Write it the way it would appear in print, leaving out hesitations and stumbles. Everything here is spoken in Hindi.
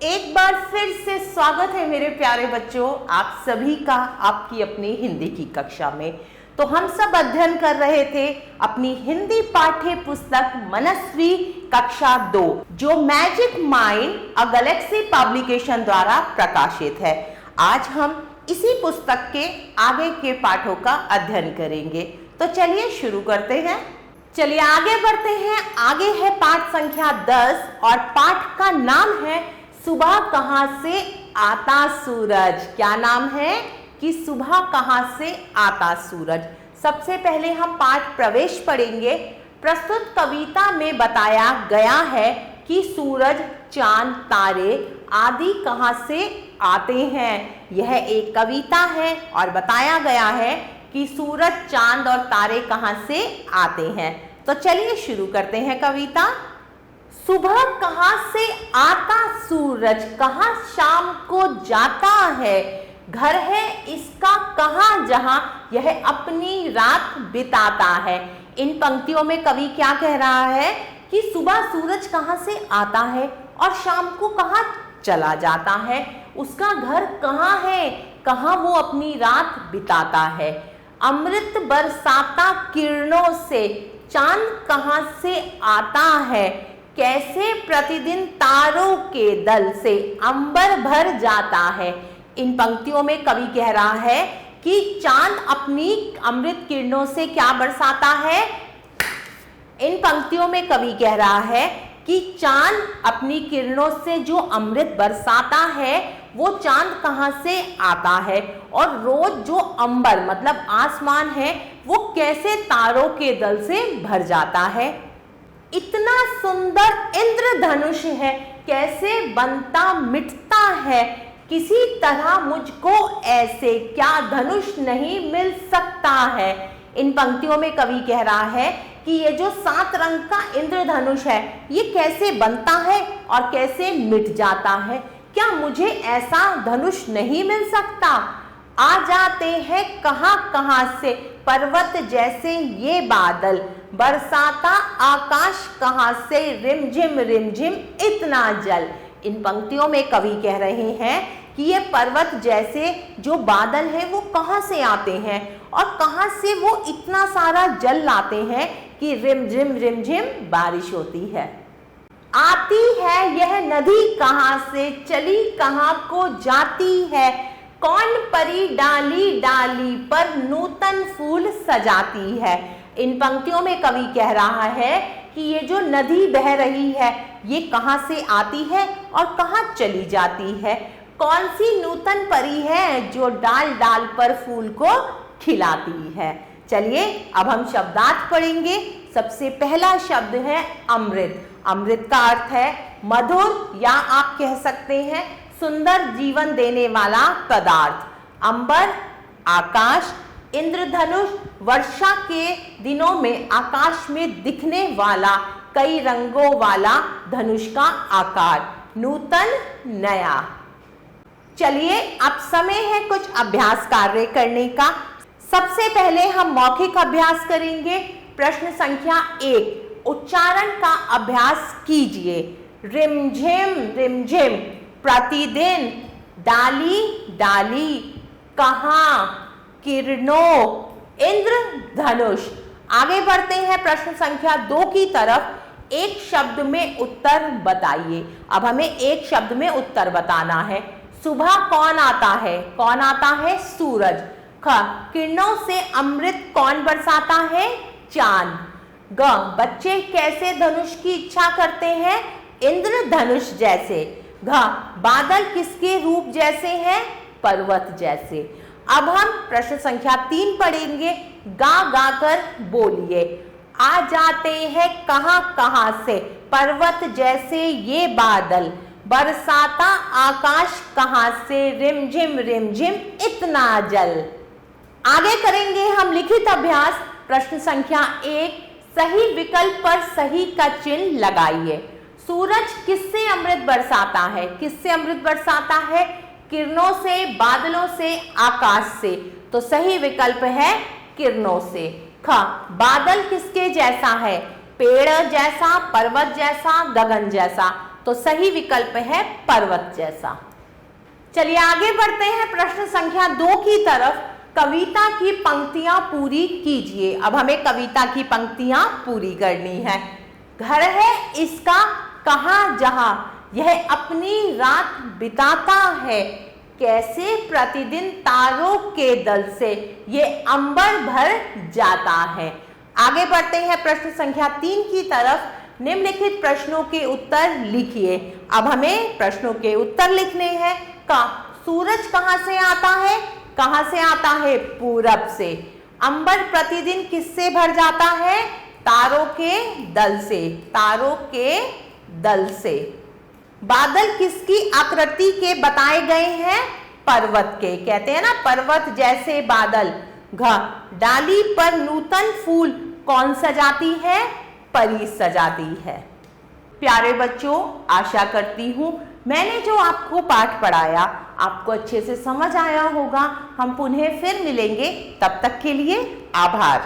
एक बार फिर से स्वागत है मेरे प्यारे बच्चों, आप सभी का आपकी अपनी हिंदी की कक्षा में। तो हम सब अध्ययन कर रहे थे अपनी हिंदी पाठ्य पुस्तक मनस्वी कक्षा 2, जो मैजिक माइंड अ गैलेक्सी पब्लिकेशन द्वारा प्रकाशित है। आज हम इसी पुस्तक के आगे के पाठों का अध्ययन करेंगे। तो चलिए शुरू करते हैं। चलिए आगे बढ़ते हैं। आगे है पाठ संख्या 10 और पाठ का नाम है सुबह कहां से आता सूरज। क्या नाम है कि सुबह कहां से आता सूरज। सबसे पहले हम पाठ प्रवेश पढ़ेंगे। प्रस्तुत कविता में बताया गया है कि सूरज, चांद, तारे आदि कहां से आते हैं। यह एक कविता है और बताया गया है कि सूरज, चांद और तारे कहां से आते हैं। तो चलिए शुरू करते हैं कविता। सुबह कहां से आता सूरज, कहां शाम को जाता है। घर है इसका कहां जहां यह अपनी रात बिताता है। इन पंक्तियों में कवि क्या कह रहा है कि सुबह सूरज कहां से आता है और शाम को कहां चला जाता है। उसका घर कहां है, कहां वो अपनी रात बिताता है। अमृत बरसाता किरणों से, चांद कहां से आता है। कैसे प्रतिदिन तारों के दल से अंबर भर जाता है। इन पंक्तियों में कवि कह रहा है कि चांद अपनी अमृत किरणों से क्या बरसाता है। इन पंक्तियों में कवि कह रहा है कि चांद अपनी किरणों से जो अमृत बरसाता है वो चांद कहां से आता है, और रोज जो अंबर मतलब आसमान है वो कैसे तारों के दल से भर जाता है। इतना सुंदर इंद्रधनुष है, कैसे बनता मिटता है। किसी तरह मुझको ऐसे क्या धनुष नहीं मिल सकता है। इन पंक्तियों में कवि कह रहा है कि ये जो 7 रंग का इंद्रधनुष है ये कैसे बनता है और कैसे मिट जाता है। क्या मुझे ऐसा धनुष नहीं मिल सकता। आ जाते हैं कहां कहां से पर्वत जैसे ये बादल, बरसाता आकाश कहां से रिमझिम रिमझिम इतना जल। इन पंक्तियों में कवि कह रहे हैं कि ये पर्वत जैसे जो बादल हैं वो कहां से आते हैं और कहां से वो इतना सारा जल लाते हैं कि रिमझिम रिमझिम बारिश होती है। आती है यह नदी कहां से, चली कहां को जाती है। कौन परी डाली डाली पर नूतन फूल सजाती है। इन पंक्तियों में कवि कह रहा है कि ये जो नदी बह रही है ये कहां से आती है और कहां चली जाती है। कौन सी नूतन परी है जो डाल डाल पर फूल को खिलाती है। चलिए अब हम शब्दार्थ पढ़ेंगे। सबसे पहला शब्द है अमृत। अमृत का अर्थ है मधुर या आप कह सकते हैं सुंदर जीवन देने वाला पदार्थ। अंबर आकाश, इंद्रधनुष वर्षा के दिनों में आकाश में दिखने वाला कई रंगों वाला धनुष का आकार। नूतन नया। चलिए अब समय है कुछ अभ्यास कार्य करने का। सबसे पहले हम मौखिक अभ्यास करेंगे। प्रश्न संख्या 1, उच्चारण का अभ्यास कीजिए। रिमझिम रिमझिम, प्रतिदिन, डाली डाली, कहां, किरणों, इंद्रधनुष। आगे बढ़ते हैं प्रश्न संख्या 2 की तरफ। एक शब्द में उत्तर बताइए। अब हमें एक शब्द में उत्तर बताना है। सुबह कौन आता है, कौन आता है सूरज। ख, किरणों से अमृत कौन बरसाता है, चांद। ग, बच्चे कैसे धनुष की इच्छा करते हैं, इंद्रधनुष जैसे। घ, बादल किसके रूप जैसे हैं, पर्वत जैसे। अब हम प्रश्न संख्या 3 पढ़ेंगे। गा गा कर बोलिए। आ जाते हैं कहां कहां से पर्वत जैसे ये बादल, बरसाता आकाश कहां से रिमझिम रिमझिम इतना जल। आगे करेंगे हम लिखित अभ्यास। प्रश्न संख्या 1, सही विकल्प पर सही का चिन्ह लगाइए। सूरज किससे अमृत बरसाता है, किससे अमृत बरसाता है, किरणों से, बादलों से, आकाश से। तो सही विकल्प है किरणों से। ख, बादल किसके जैसा है, पेड़ जैसा, पर्वत जैसा, गगन जैसा। तो सही विकल्प है पर्वत जैसा। चलिए आगे बढ़ते हैं प्रश्न संख्या 2 की तरफ। कविता की पंक्तियां पूरी कीजिए। अब हमें कविता की पंक्तियां पूरी करनी है। घर है इसका कहाँ जहां, यह अपनी रात बिताता है, कैसे प्रतिदिन तारों के दल से, ये अंबर भर जाता है। आगे बढ़ते हैं प्रश्न संख्या 3 की तरफ। निम्नलिखित प्रश्नों के उत्तर लिखिए। अब हमें प्रश्नों के उत्तर लिखने हैं। सूरज कहां से आता है, कहां से आता है, पूरब से। अंबर प्रतिदिन किससे भर जाता है, तारों के दल से, तारों के दल से। बादल किसकी आकृति के बताए गए हैं, पर्वत के। कहते हैं ना पर्वत जैसे बादल। डाली पर नूतन फूल कौन सजाती है, परी सजाती है। प्यारे बच्चों, आशा करती हूं मैंने जो आपको पाठ पढ़ाया आपको अच्छे से समझ आया होगा। हम पुनः फिर मिलेंगे, तब तक के लिए आभार।